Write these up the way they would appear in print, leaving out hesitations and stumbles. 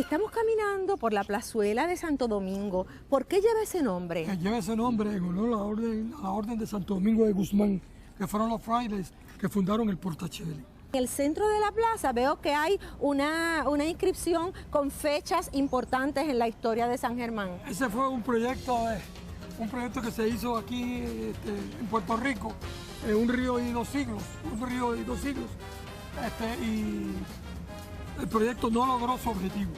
Estamos caminando por la plazuela de Santo Domingo. ¿Por qué lleva ese nombre? Lleva ese nombre en honor a la orden de Santo Domingo de Guzmán, que fueron los frailes que fundaron el Portacelli. En el centro de la plaza veo que hay una inscripción con fechas importantes en la historia de San Germán. Ese fue un proyecto que se hizo aquí en Puerto Rico, un río y dos siglos, y el proyecto no logró su objetivo,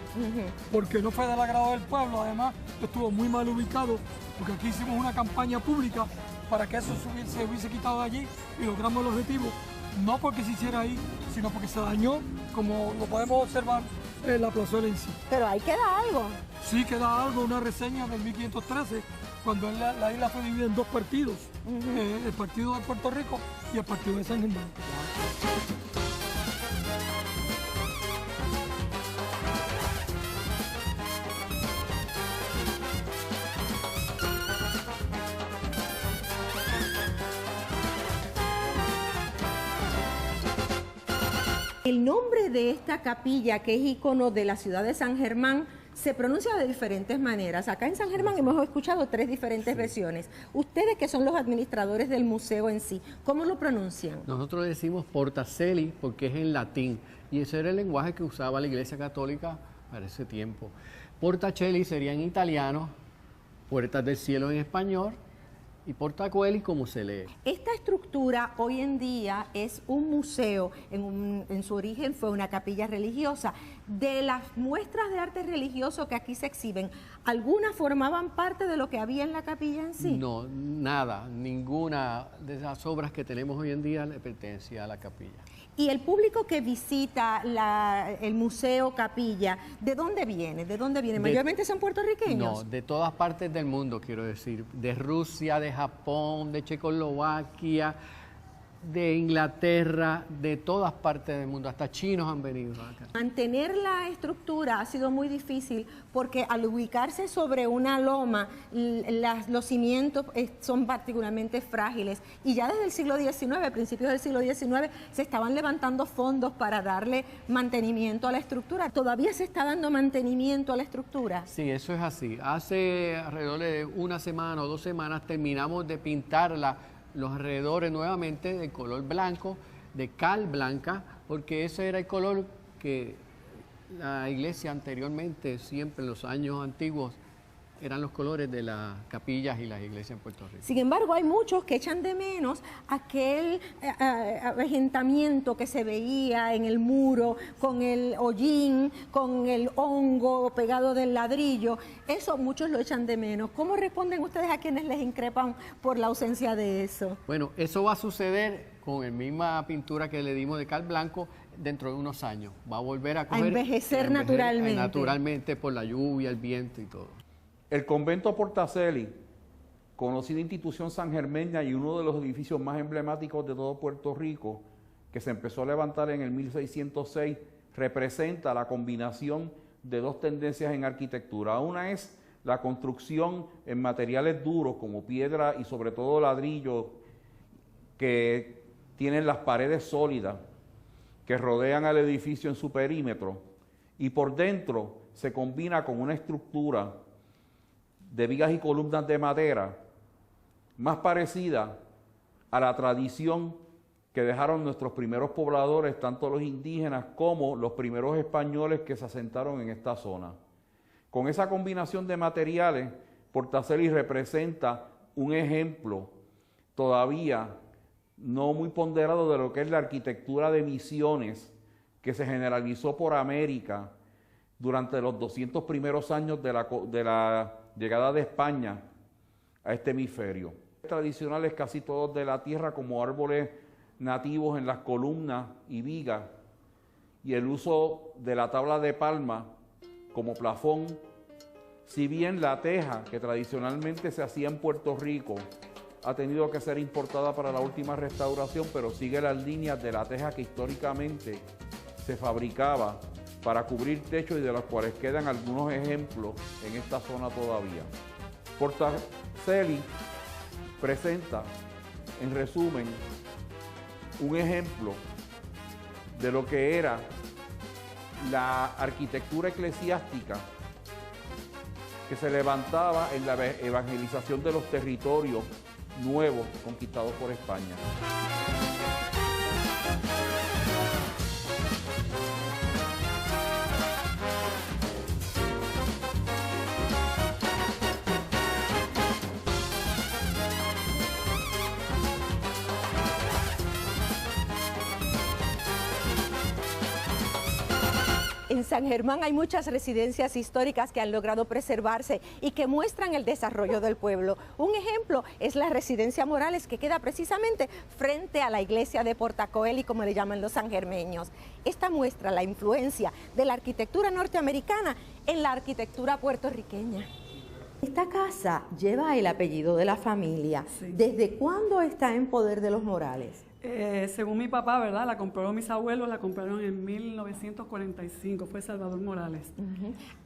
porque no fue del agrado del pueblo. Además estuvo muy mal ubicado, porque aquí hicimos una campaña pública para que eso se hubiese quitado de allí y logramos el objetivo, no porque se hiciera ahí, sino porque se dañó, como lo podemos observar en la plazuela en sí. Pero ahí queda algo. Sí, queda algo, una reseña del 1513, cuando la isla fue dividida en dos partidos, el partido de Puerto Rico y el partido de San Germán. El nombre de esta capilla, que es ícono de la ciudad de San Germán, se pronuncia de diferentes maneras. Acá en San Germán hemos escuchado tres diferentes versiones. Ustedes, que son los administradores del museo en sí, ¿cómo lo pronuncian? Nosotros decimos Portacelli porque es en latín, y ese era el lenguaje que usaba la Iglesia Católica para ese tiempo. Portacelli sería en italiano, Puertas del Cielo en español, y Portacelli como se lee. Esta estructura hoy en día es un museo, en su origen fue una capilla religiosa. De las muestras de arte religioso que aquí se exhiben, ¿algunas formaban parte de lo que había en la capilla en sí? No, nada, ninguna de esas obras que tenemos hoy en día le pertenecía a la capilla. Y el público que visita el museo capilla, ¿de dónde viene? ¿De dónde viene? ¿Mayormente son puertorriqueños? No, de todas partes del mundo, quiero decir. De Rusia, de Japón, de Checoslovaquia, de Inglaterra, de todas partes del mundo. Hasta chinos han venido acá. Mantener la estructura ha sido muy difícil porque al ubicarse sobre una loma, los cimientos son particularmente frágiles. Y ya desde el siglo XIX, principios del siglo XIX, se estaban levantando fondos para darle mantenimiento a la estructura. ¿Todavía se está dando mantenimiento a la estructura? Sí, eso es así. Hace alrededor de una semana o 2 semanas terminamos de pintarla, los alrededores nuevamente de color blanco, de cal blanca, porque ese era el color que la iglesia anteriormente, siempre en los años antiguos, eran los colores de las capillas y las iglesias en Puerto Rico. Sin embargo, hay muchos que echan de menos aquel avejentamiento que se veía en el muro, con el hollín, con el hongo pegado del ladrillo. Eso muchos lo echan de menos. ¿Cómo responden ustedes a quienes les increpan por la ausencia de eso? Bueno, eso va a suceder con la misma pintura que le dimos de cal blanco dentro de unos años. Va a volver a envejecer naturalmente. Naturalmente por la lluvia, el viento y todo. El convento Portacelli, conocida institución sangermeña y uno de los edificios más emblemáticos de todo Puerto Rico, que se empezó a levantar en el 1606, representa la combinación de dos tendencias en arquitectura. Una es la construcción en materiales duros como piedra y sobre todo ladrillo, que tienen las paredes sólidas que rodean al edificio en su perímetro, y por dentro se combina con una estructura de vigas y columnas de madera más parecida a la tradición que dejaron nuestros primeros pobladores, tanto los indígenas como los primeros españoles que se asentaron en esta zona. Con esa combinación de materiales, Portacelli representa un ejemplo todavía no muy ponderado de lo que es la arquitectura de misiones que se generalizó por América durante los 200 primeros años de la llegada de España a este hemisferio. Tradicionales casi todos de la tierra, como árboles nativos en las columnas y vigas, y el uso de la tabla de palma como plafón, si bien la teja que tradicionalmente se hacía en Puerto Rico ha tenido que ser importada para la última restauración, pero sigue las líneas de la teja que históricamente se fabricaba para cubrir techos y de los cuales quedan algunos ejemplos en esta zona todavía. Portacelli presenta, en resumen, un ejemplo de lo que era la arquitectura eclesiástica que se levantaba en la evangelización de los territorios nuevos conquistados por España. En San Germán hay muchas residencias históricas que han logrado preservarse y que muestran el desarrollo del pueblo. Un ejemplo es la residencia Morales, que queda precisamente frente a la iglesia de Portacoeli, como le llaman los sangermeños. Esta muestra la influencia de la arquitectura norteamericana en la arquitectura puertorriqueña. Esta casa lleva el apellido de la familia. Sí. ¿Desde cuándo está en poder de los Morales? Según mi papá, ¿verdad? La compraron mis abuelos, la compraron en 1945, fue Salvador Morales.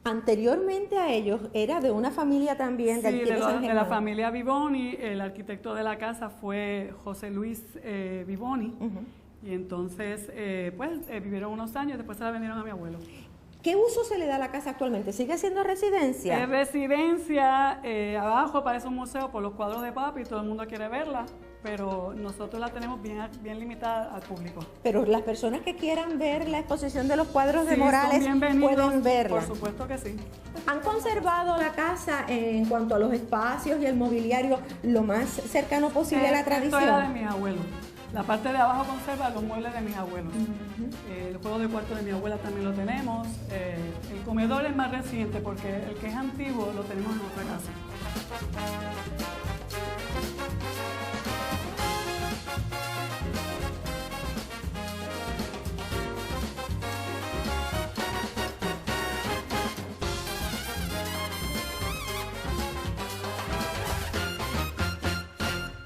Anteriormente a ellos, ¿era de una familia también de Sí, aquí de San de la Germán? familia Vivoni. El arquitecto de la casa fue José Luis Vivoni. Y entonces, vivieron unos años, después se la vendieron a mi abuelo. ¿Qué uso se le da a la casa actualmente? ¿Sigue siendo residencia? Es residencia, abajo parece un museo por los cuadros de papi, todo el mundo quiere verla, pero nosotros la tenemos bien limitada al público. Pero las personas que quieran ver la exposición de los cuadros de Sí, Morales son bienvenidos, pueden verla. por supuesto que sí. ¿Han conservado la casa en cuanto a los espacios y el mobiliario lo más cercano posible a la tradición? Esto era de mis abuelos. La parte de abajo conserva los muebles de mis abuelos. El juego de cuarto de mi abuela también lo tenemos. El comedor es más reciente porque el que es antiguo lo tenemos en otra casa.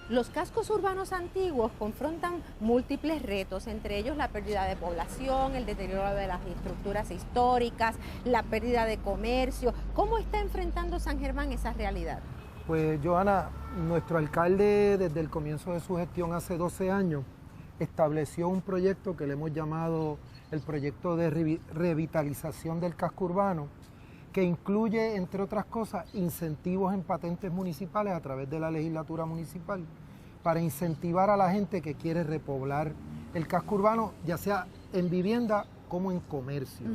Los cascos urbanos antiguos confrontan múltiples retos, entre ellos la pérdida de población, el deterioro de las estructuras históricas, la pérdida de comercio. ¿Cómo está enfrentando San Germán esa realidad? Pues, Johanna, nuestro alcalde desde el comienzo de su gestión hace 12 años estableció un proyecto que le hemos llamado el proyecto de revitalización del casco urbano, que incluye, entre otras cosas, incentivos en patentes municipales a través de la legislatura municipal para incentivar a la gente que quiere repoblar el casco urbano, ya sea en vivienda como en comercios.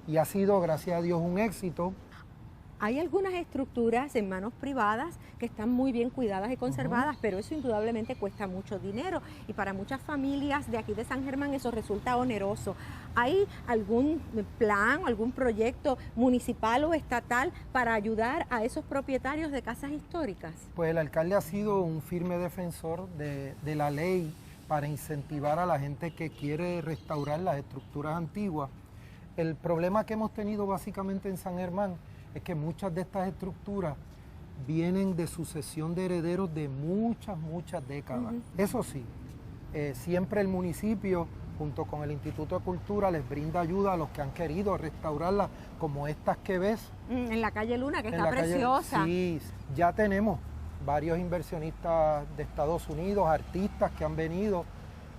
Y ha sido, gracias a Dios, un éxito. Hay algunas estructuras en manos privadas que están muy bien cuidadas y conservadas, pero eso indudablemente cuesta mucho dinero y para muchas familias de aquí de San Germán eso resulta oneroso. ¿Hay algún plan o algún proyecto municipal o estatal para ayudar a esos propietarios de casas históricas? Pues el alcalde ha sido un firme defensor de la ley para incentivar a la gente que quiere restaurar las estructuras antiguas. El problema que hemos tenido básicamente en San Germán es que muchas de estas estructuras vienen de sucesión de herederos de muchas décadas. Eso sí, siempre el municipio, junto con el Instituto de Cultura, les brinda ayuda a los que han querido restaurarlas, como estas que ves. En la calle Luna, que en está la calle. preciosa. Sí, ya tenemos varios inversionistas de Estados Unidos, artistas que han venido.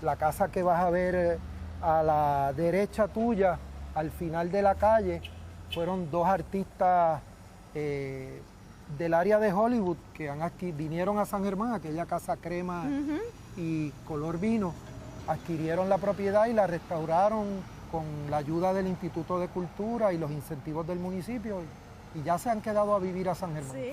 La casa que vas a ver a la derecha tuya, al final de la calle, fueron dos artistas del área de Hollywood que vinieron a San Germán, aquella casa crema y color vino, adquirieron la propiedad y la restauraron con la ayuda del Instituto de Cultura y los incentivos del municipio y ya se han quedado a vivir a San Germán. Sí.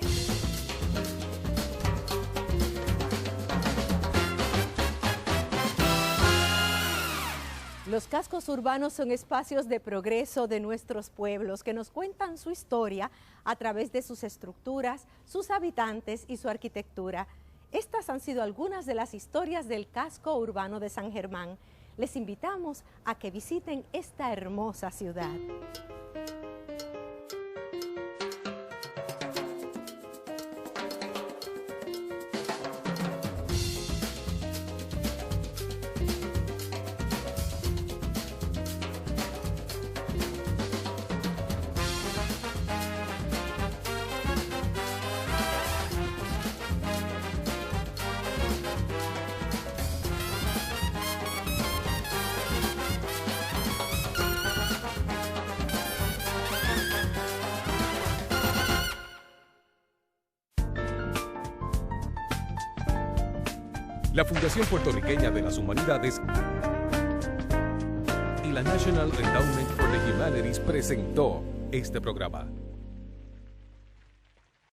Los cascos urbanos son espacios de progreso de nuestros pueblos que nos cuentan su historia a través de sus estructuras, sus habitantes y su arquitectura. Estas han sido algunas de las historias del casco urbano de San Germán. Les invitamos a que visiten esta hermosa ciudad. La Fundación Puertorriqueña de las Humanidades y la National Endowment for the Humanities presentó este programa.